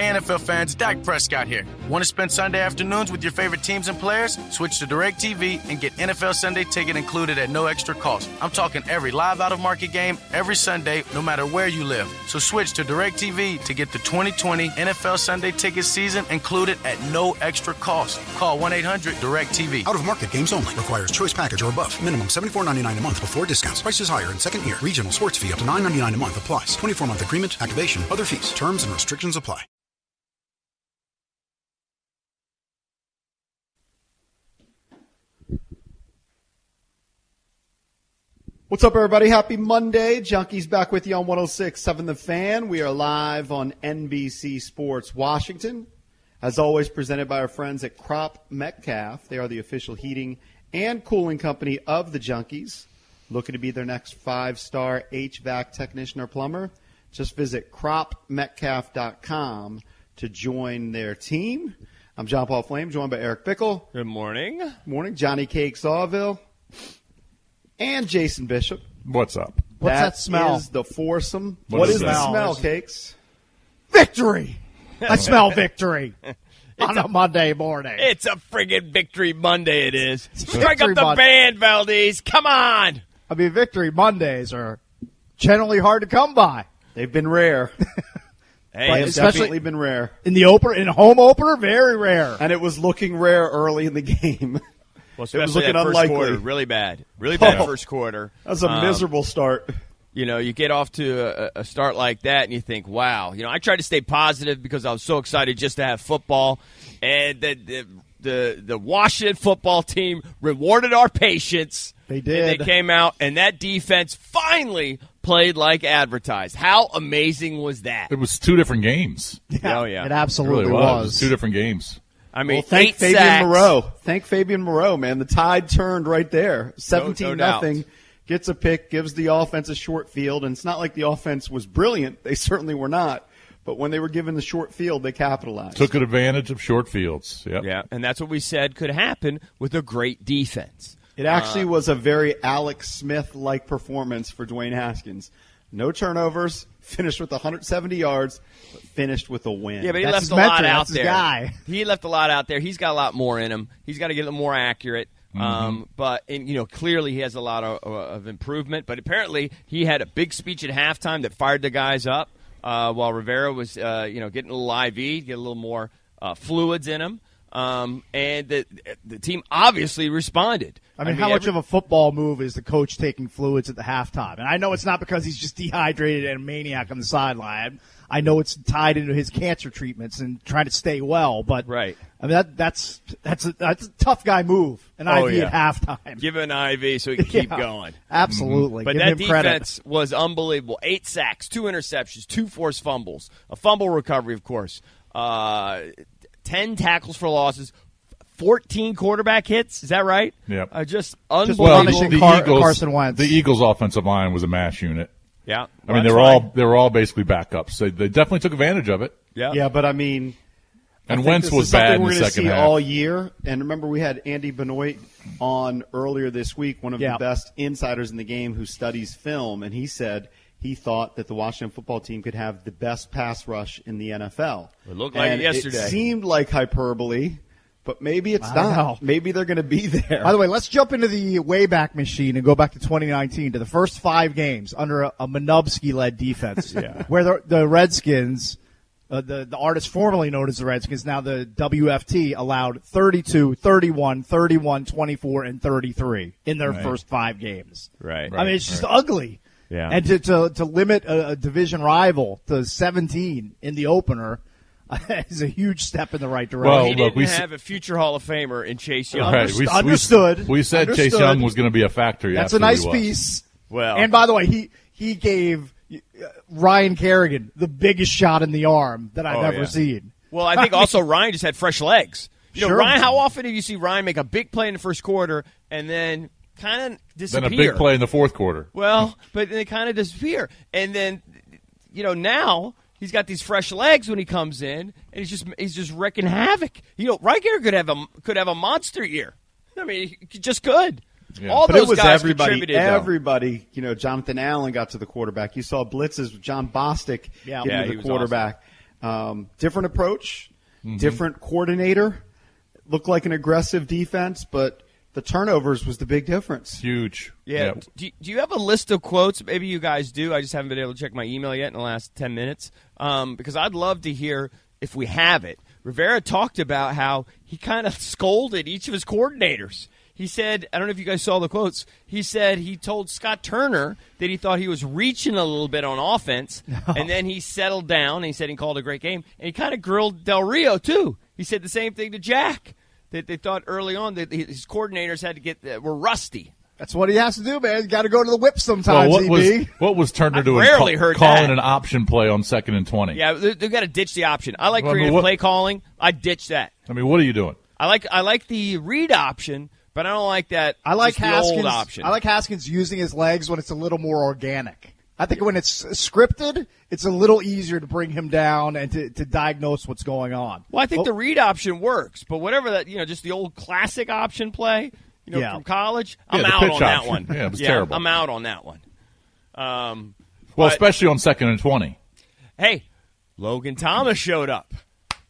Hey NFL fans, Dak Prescott here. Want to spend Sunday afternoons with your favorite teams and players? Switch to DirecTV and get NFL Sunday Ticket included at no extra cost. I'm talking every live out-of-market game every Sunday, no matter where you live. So switch to DirecTV to get the 2020 NFL Sunday Ticket season included at no extra cost. Call 1-800-DIRECTV. Out-of-market games only. Requires choice package or above. Minimum $74.99 a month before discounts. Prices higher in second year. Regional sports fee up to $9.99 a month applies. 24-month agreement. Activation. Other fees. Terms and restrictions apply. What's up, everybody? Happy Monday. Junkies back with you on 106.7 The Fan. We are live on NBC Sports Washington. As always, presented by our friends at Crop Metcalf. They are the official heating and cooling company of the Junkies. Looking to be their next 5-star HVAC technician or plumber? Just visit cropmetcalf.com to join their team. I'm John Paul Flame, joined by Eric Bickle. Good morning. Morning. Johnny Cake Sawville. And Jason Bishop. What's up? What's that smell? That is the foursome. What is the that? smell, Cakes? Victory! I smell victory on a Monday morning. It's a friggin' Victory Monday it is. Strike up Victory the Monday. band, Valdez. Come on. I mean, Victory Mondays are generally hard to come by. They've been rare. Hey, They have especially- definitely been rare. In the opener, in a home opener, very rare. And it was looking rare early in the game. well, it was especially looking that first unlikely. quarter, really bad. Really bad first quarter. That was a miserable start. You know, you get off to a start like that and you think, wow. You know, I tried to stay positive because I was so excited just to have football. And the Washington football team rewarded our patience. They did. And they came out, and that defense finally played like advertised. How amazing was that? It was two different games. Oh, yeah. It It absolutely really was. It was two was. different games. I mean, Well, thank 8 Fabian sacks. Moreau. Thank Fabian Moreau, man. The tide turned right there. 17-0. doubt. Gets a pick, gives the offense a short field. And it's not like the offense was brilliant. They certainly were not. But when they were given the short field, they capitalized. Took advantage of short fields. Yep. Yeah, and that's what we said could happen with a great defense. It actually was a very Alex Smith-like performance for Dwayne Haskins. No turnovers, finished with 170 yards, but finished with a win. Yeah, but he That's left his a lot mentor. out That's his there. guy. He left a lot out there. He's got a lot more in him. He's got to get a little more accurate. But clearly he has a lot of improvement. But apparently he had a big speech at halftime that fired the guys up while Rivera was getting a little IV, get a little more fluids in him. And the team obviously responded. I mean, how much of a football move is the coach taking fluids at the halftime? And I know it's not because he's just dehydrated and a maniac on the sideline. I know it's tied into his cancer treatments and trying to stay well. But Right. I mean, that's a tough guy move. An IV yeah. at halftime. Give him an IV so he can keep Yeah, going. Absolutely. But Give that him credit. defense was unbelievable. 8 sacks, 2 interceptions, 2 forced fumbles, a fumble recovery, of course, 10 tackles for losses, 14 quarterback hits. Is that right? Yep. Just Well, unbelievable. punishing Carson Wentz. The Eagles' offensive line was a mash unit. Yeah. I mean, that's they were all basically backups. They definitely took advantage of it. Yeah. Yeah, but I mean, And I think Wentz this was is something bad in we're the gonna second see half. all year. And remember, we had Andy Benoit on earlier this week, one of Yeah. the best insiders in the game who studies film, and he said he thought that the Washington football team could have the best pass rush in the NFL. It looked like it And yesterday. It seemed like hyperbole, but maybe it's I don't not. know. Maybe they're going to be there. By the way, let's jump into the Wayback Machine and go back to 2019 to the first 5 games under a Manubsky-led defense, where the Redskins, the artist formerly known as the Redskins, now the WFT, allowed 32, 31, 31, 24, and 33 in their first 5 games. Right. I mean, it's just ugly. Yeah. And to limit a division rival to 17 in the opener is a huge step in the right direction. Well, He look, didn't have a future Hall of Famer in Chase Young. Right. Understood. We said Chase Understood. Young was going to be a factor. He That's a absolutely nice was. piece. Well, And by the way, he gave Ryan Kerrigan the biggest shot in the arm that I've ever seen. Well, I think also Ryan just had fresh legs. You know, Sure. Ryan, how often do you see Ryan make a big play in the first quarter and then kind of disappear? Then a big play in the fourth quarter. Well, but they kind of disappear. And then, now he's got these fresh legs when he comes in, and he's just wrecking havoc. Ryan Kerrigan could have a monster year. I mean, he just could. Yeah. All But those it was guys everybody. contributed. though. Everybody, Jonathan Allen got to the quarterback. You saw blitzes with John Bostic getting Yeah, to he the was quarterback. Different approach, different coordinator. Looked like an aggressive defense, but the turnovers was the big difference. Huge. Yeah. Do you have a list of quotes? Maybe you guys do. I just haven't been able to check my email yet in the last 10 minutes because I'd love to hear if we have it. Rivera talked about how he kind of scolded each of his coordinators. He said, I don't know if you guys saw the quotes, he said he told Scott Turner that he thought he was reaching a little bit on offense, and then he settled down, and he said he called a great game, and he kind of grilled Del Rio, too. He said the same thing to Jack, that they thought early on that his coordinators had to were rusty. That's what he has to do, man. You got to go to the whip sometimes, well, what was Turner doing? Calling an option play on 2nd and 20. Yeah, they've got to ditch the option. I like creative play calling. I ditch that. I mean, what are you doing? I like the read option, but I don't like that. I like Haskins. The old option. I like Haskins using his legs when it's a little more organic. I think when it's scripted, it's a little easier to bring him down and to diagnose what's going on. Well, I think the read option works, but whatever that, just the old classic option play, from college, I'm out on that one. Yeah, it was terrible. I'm out on that one. Especially on 2nd and 20. Hey, Logan Thomas showed up.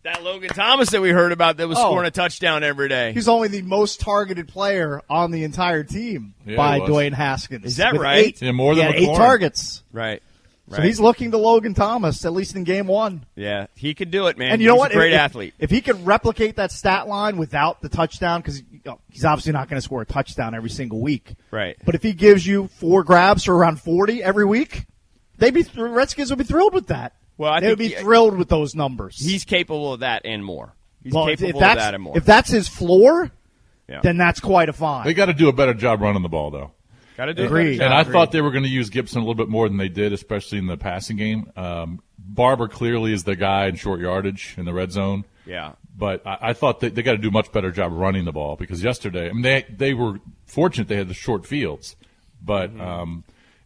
That Logan Thomas that we heard about that was scoring a touchdown every day. He's only the most targeted player on the entire team by Dwayne Haskins. Is that right? More than 8 targets. Right. So he's looking to Logan Thomas, at least in game 1. Yeah, he could do it, man. And you know what? He's a great athlete. If he could replicate that stat line without the touchdown, because he's obviously not going to score a touchdown every single week. Right. But if he gives you 4 grabs for around 40 every week, the Redskins would be thrilled with that. Well, I they would be thrilled with those numbers. He's capable of that and more. He's capable of that and more. If that's his floor, then that's quite a find. They got to do a better job running the ball, though. Got to do Agreed. it. And I thought they were going to use Gibson a little bit more than they did, especially in the passing game. Barber clearly is the guy in short yardage in the red zone. Yeah. But I thought they got to do a much better job running the ball because yesterday, they were fortunate they had the short fields, but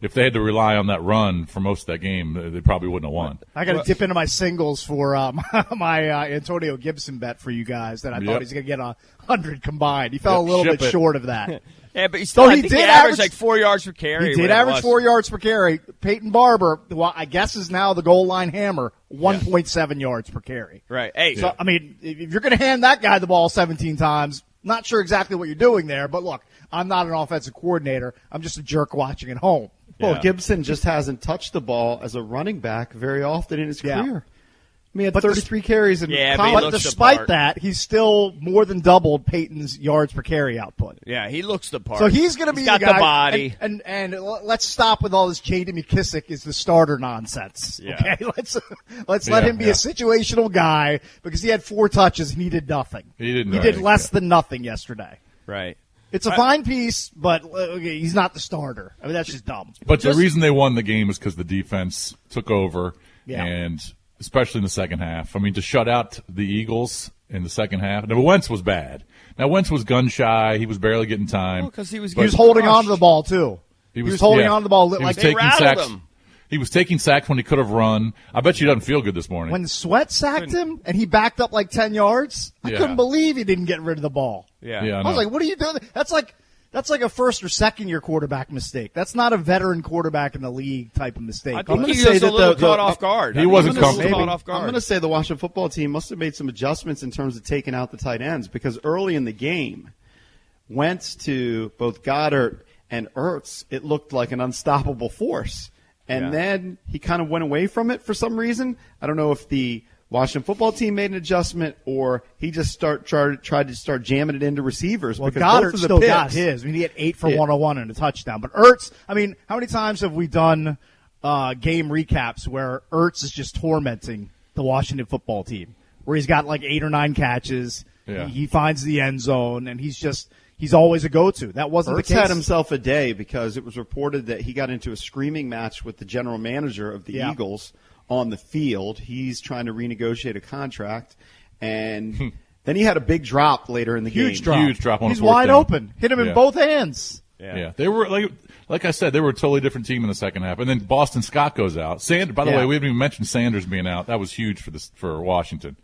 if they had to rely on that run for most of that game, they probably wouldn't have won. I got to dip into my singles for my Antonio Gibson bet for you guys that I thought he was going to get 100 combined. He fell a little bit short of that. Yeah, but he did average like 4 yards per carry. He did average 4 yards per carry. Peyton Barber, I guess, is now the goal line hammer, 1.7 yards per carry. Right. Hey, so I mean, if you're going to hand that guy the ball 17 times, not sure exactly what you're doing there. But look, I'm not an offensive coordinator. I'm just a jerk watching at home. Well, Gibson just hasn't touched the ball as a running back very often in his career. I mean, he had 33 carries in college. But despite that, he's still more than doubled Peyton's yards per carry output. Yeah, he looks the part. So he's going to be the guy. The body. And let's stop with all this J.D. McKissick is the starter nonsense. Yeah. Okay, let's let him be a situational guy because he had 4 touches and he did nothing. He did less than nothing yesterday. Right. It's a fine piece, but he's not the starter. I mean, that's just dumb. But the reason they won the game is because the defense took over, and especially in the second half. I mean, to shut out the Eagles in the second half. Now, Wentz was bad. Now, Wentz was gun-shy. He was barely getting time. Because he was holding on to the ball, too. He was holding on to the ball like they rattled him. He was taking sacks when he could have run. I bet you he doesn't feel good this morning. When Sweat sacked him and he backed up like 10 yards, I couldn't believe he didn't get rid of the ball. Yeah. I was like, what are you doing? That's like a first or second year quarterback mistake. That's not a veteran quarterback in the league type of mistake. I think he was a little caught off guard. He wasn't comfortable. I'm going to say the Washington football team must have made some adjustments in terms of taking out the tight ends because early in the game, Wentz to both Goddard and Ertz, it looked like an unstoppable force. And then he kind of went away from it for some reason. I don't know if the Washington football team made an adjustment or he just tried to start jamming it into receivers. Well, because Goddard both of the still picks, got his. I mean, he had 8 for 101 and a touchdown. But Ertz, I mean, how many times have we done game recaps where Ertz is just tormenting the Washington football team, where he's got like 8 or 9 catches, he finds the end zone, and he's always a go-to. That wasn't Ertz the case. had himself a day because it was reported that he got into a screaming match with the general manager of the Eagles on the field. He's trying to renegotiate a contract, and then he had a big drop later in the game. Huge drop on He's the fourth wide down. open. Hit him in both hands. Yeah. They were like I said, they were a totally different team in the second half. And then Boston Scott goes out. By the way, we haven't even mentioned Sanders being out. That was huge for Washington.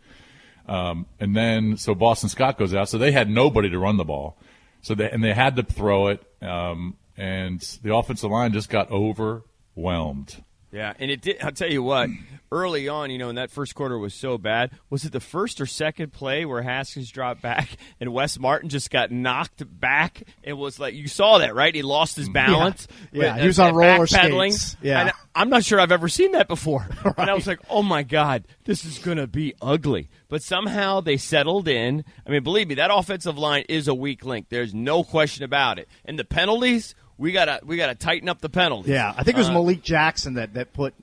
And then so Boston Scott goes out, so they had nobody to run the ball. So they had to throw it, and the offensive line just got overwhelmed. Yeah, and it did. I'll tell you what. Early on, in that first quarter was so bad. Was it the first or second play where Haskins dropped back and Wes Martin just got knocked back? It was like, you saw that, right? He lost his balance. Yeah, he was on roller backpedaling. skates. Yeah. And I'm not sure I've ever seen that before. Right. And I was like, oh, my God, this is going to be ugly. But somehow they settled in. I mean, believe me, that offensive line is a weak link. There's no question about it. And the penalties, we gotta tighten up the penalties. Yeah, I think it was Malik Jackson that put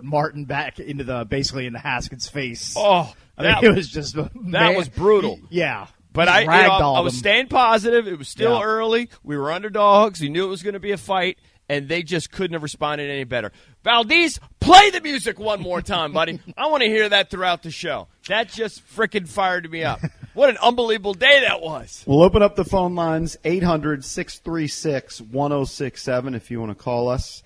Martin back into Haskins' face. Oh, I think it was just that was brutal. Yeah, but I was staying positive. It was still early. We were underdogs. We knew it was going to be a fight, and they just couldn't have responded any better. Valdez, play the music one more time, buddy. I want to hear that throughout the show. That just frickin' fired me up. What an unbelievable day that was. We'll open up the phone lines, 800-636-1067 if you want to call us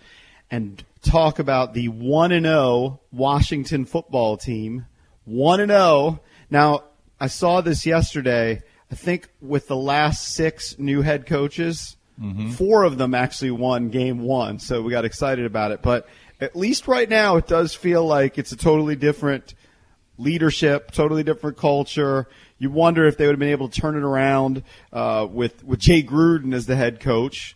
and talk about the 1-0 Washington football team. 1-0. Now, I saw this yesterday. I think with the last 6 new head coaches, 4 of them actually won game 1, so we got excited about it. But at least right now it does feel like it's a totally different leadership, totally different culture. You wonder if they would have been able to turn it around with Jay Gruden as the head coach.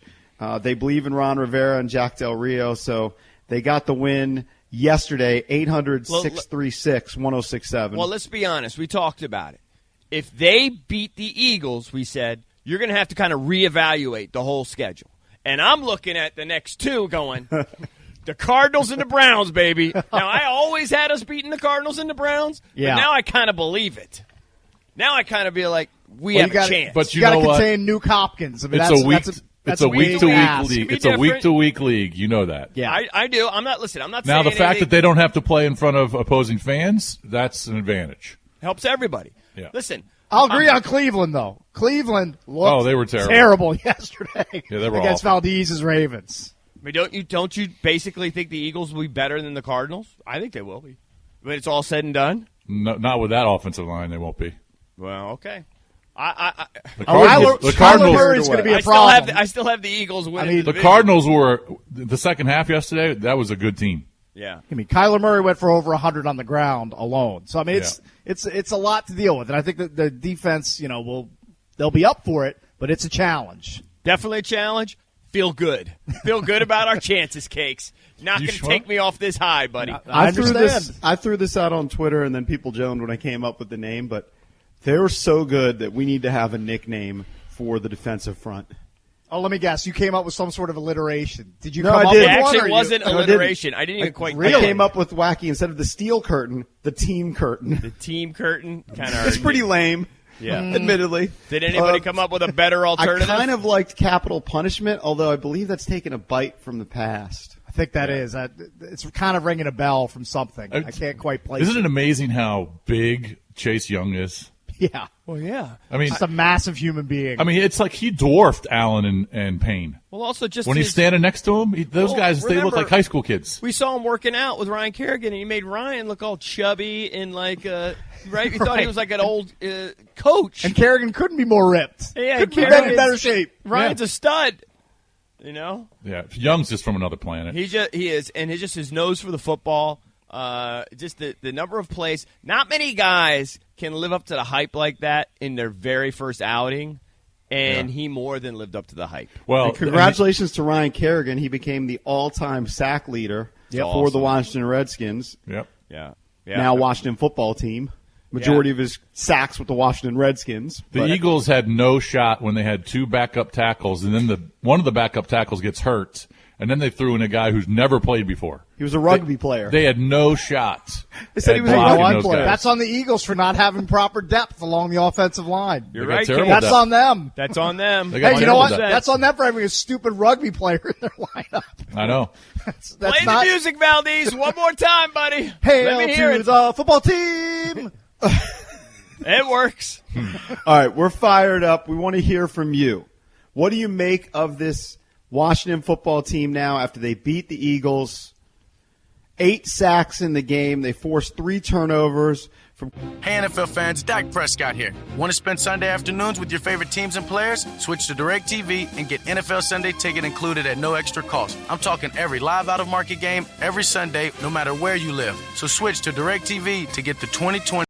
They believe in Ron Rivera and Jack Del Rio, so they got the win yesterday, 800-636-1067. Well, let's be honest. We talked about it. If they beat the Eagles, we said, you're going to have to kind of reevaluate the whole schedule. And I'm looking at the next 2 going, the Cardinals and the Browns, baby. Now, I always had us beating the Cardinals and the Browns, but now I kind of believe it. Now I kind of feel like we have a chance. But you got to contain Nuke Hopkins. I mean, it's a week-to-week league. It's a week-to-week league. You know that. Yeah, I do. I'm not saying now the fact that they don't have to play in front of opposing fans, that's an advantage. Helps everybody. Yeah. Listen, I'll agree on Cleveland though. Cleveland looked they were terrible yesterday. Yeah, they were against awful. Valdez's Ravens. I mean, don't you basically think the Eagles will be better than the Cardinals? I think they will be. But it's all said and done. No, not with that offensive line, they won't be. Well, okay. The Cardinals Murray's going to be a problem. I still have the Eagles winning. I mean, the Cardinals were the second half yesterday. That was a good team. Yeah. I mean, Kyler Murray went for over 100 on the ground alone. So I mean, it's a lot to deal with, and I think that the defense, they'll be up for it, but it's a challenge. Definitely a challenge. Feel good. Feel good about our chances, Cakes. Not going to take me off this high, buddy. I understand. I threw this out on Twitter, and then people joined when I came up with the name, but they were so good that we need to have a nickname for the defensive front. Oh, let me guess. You came up with some sort of alliteration. Did you No, come I up didn't. with It one? actually wasn't No, I alliteration. I didn't even quite I get came it. up with wacky. Instead of the steel curtain, the team curtain. The team curtain. Kind of. It's pretty lame. Yeah. Admittedly. Did anybody come up with a better alternative? I kind of liked capital punishment, although I believe that's taken a bite from the past. I think that is. It's kind of ringing a bell from something. I can't quite place Isn't it amazing how big Chase Young is? Yeah. Well, yeah. I mean, Just a massive human being. I mean, it's like he dwarfed Allen and Payne. Well, also just When he's standing next to him, those guys, they look remember, like high school kids. We saw him working out with Ryan Kerrigan, and he made Ryan look all chubby and like, right? We thought he was like an old coach. And Kerrigan couldn't be more ripped. Yeah, couldn't be Kerrigan's in better shape. Ryan's a stud. Yeah, Young's just from another planet. He is, and his nose for the football. Just the number of plays. Not many guys can live up to the hype like that in their very first outing, and he more than lived up to the hype. Well, And congratulations to Ryan Kerrigan. He became the all-time sack leader for the Washington Redskins. Yep. Yeah. Now Washington football team. Majority of his sacks with the Washington Redskins. The Eagles had no shot when they had 2 backup tackles, and then one of the backup tackles gets hurt, and then they threw in a guy who's never played before. He was a rugby player. They had no shots. They said he was a blocking rugby those player. guys. That's on the Eagles for not having proper depth along the offensive line. You're They got right, terrible Case. That's depth. on them. That's on them. They got Hey, you know what? terrible depth. That's on them for having a stupid rugby player in their lineup. I know. That's Play not. the music, Valdez. One more time, buddy. Let Hail me hear to it. the football team. It works. All right, we're fired up. We want to hear from you. What do you make of this Washington football team now after they beat the Eagles? 8 sacks in the game. They forced 3 turnovers. Hey NFL fans, Dak Prescott here. Want to spend Sunday afternoons with your favorite teams and players? Switch to DirecTV and get NFL Sunday Ticket included at no extra cost. I'm talking every live out-of-market game, every Sunday, no matter where you live. So switch to DirecTV to get the 2020